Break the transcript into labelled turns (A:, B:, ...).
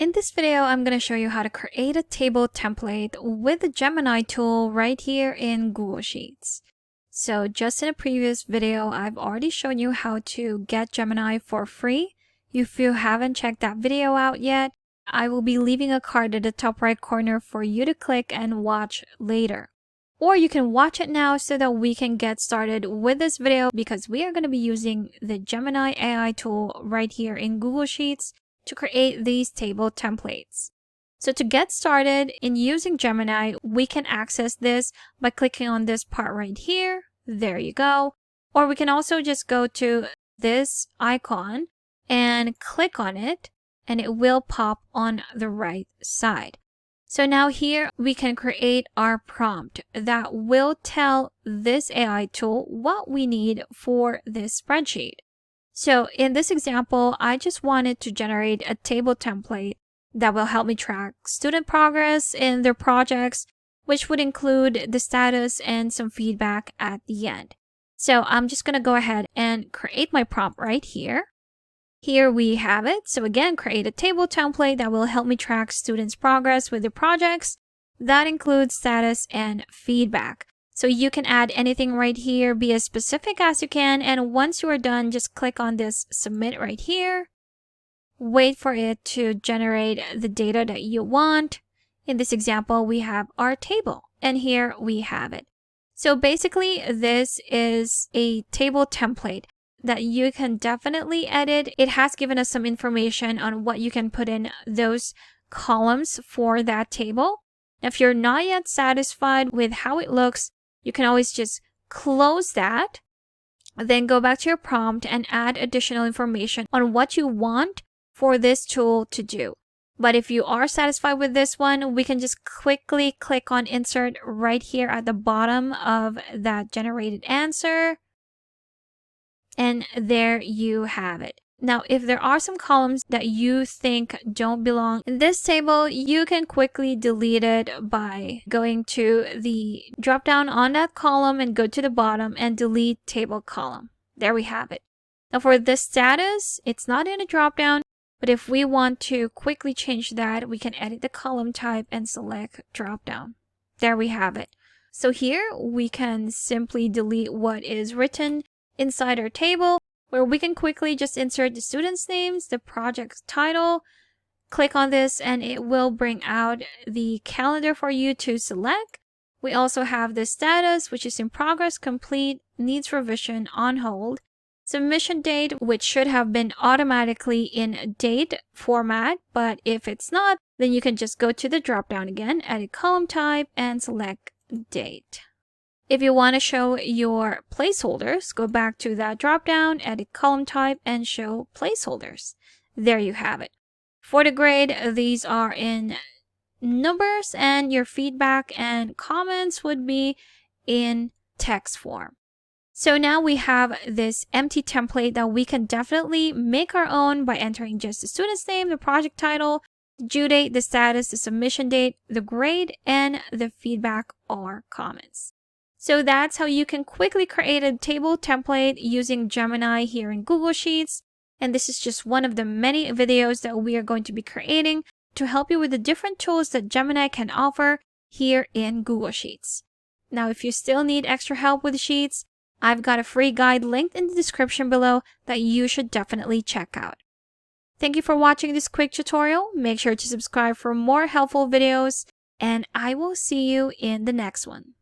A: In this video, I'm going to show you how to create a table template with the Gemini tool right here in Google Sheets. So just in a previous video, I've already shown you how to get Gemini for free. If you haven't checked that video out yet, I will be leaving a card at the top right corner for you to click and watch later. Or you can watch it now so that we can get started with this video, because we are going to be using the Gemini AI tool right here in Google Sheets to create these table templates. So to get started in using Gemini, we can access this by clicking on this part right here. There you go. Or we can also just go to this icon and click on it, and it will pop on the right side. So now here we can create our prompt that will tell this AI tool what we need for this spreadsheet. So in this example, I just wanted to generate a table template that will help me track student progress in their projects, which would include the status and some feedback at the end. So I'm just going to go ahead and create my prompt right here. Here we have it. So again, create a table template that will help me track students' progress with their projects. That includes status and feedback. So you can add anything right here, be as specific as you can. And once you are done, just click on this submit right here. Wait for it to generate the data that you want. In this example, we have our table, and here we have it. So basically, this is a table template that you can definitely edit. It has given us some information on what you can put in those columns for that table. If you're not yet satisfied with how it looks, you can always just close that, then go back to your prompt and add additional information on what you want for this tool to do. But if you are satisfied with this one, we can just quickly click on insert right here at the bottom of that generated answer. And there you have it. Now, if there are some columns that you think don't belong in this table, you can quickly delete it by going to the drop down on that column and go to the bottom and delete table column. There we have it. Now for this status, it's not in a drop down, but if we want to quickly change that, we can edit the column type and select drop down. There we have it. So here we can simply delete what is written inside our table, where we can quickly just insert the students' names, the project title, click on this, and it will bring out the calendar for you to select. We also have the status, which is in progress, complete, needs revision, on hold, submission date, which should have been automatically in date format, but if it's not, then you can just go to the drop down again, edit column type, and select date. If you want to show your placeholders, go back to that drop-down, edit column type, and show placeholders. There you have it. For the grade, these are in numbers, and your feedback and comments would be in text form. So now we have this empty template that we can definitely make our own by entering just the student's name, the project title, the due date, the status, the submission date, the grade, and the feedback or comments. So that's how you can quickly create a table template using Gemini here in Google Sheets. And this is just one of the many videos that we are going to be creating to help you with the different tools that Gemini can offer here in Google Sheets. Now, if you still need extra help with Sheets, I've got a free guide linked in the description below that you should definitely check out. Thank you for watching this quick tutorial. Make sure to subscribe for more helpful videos, and I will see you in the next one.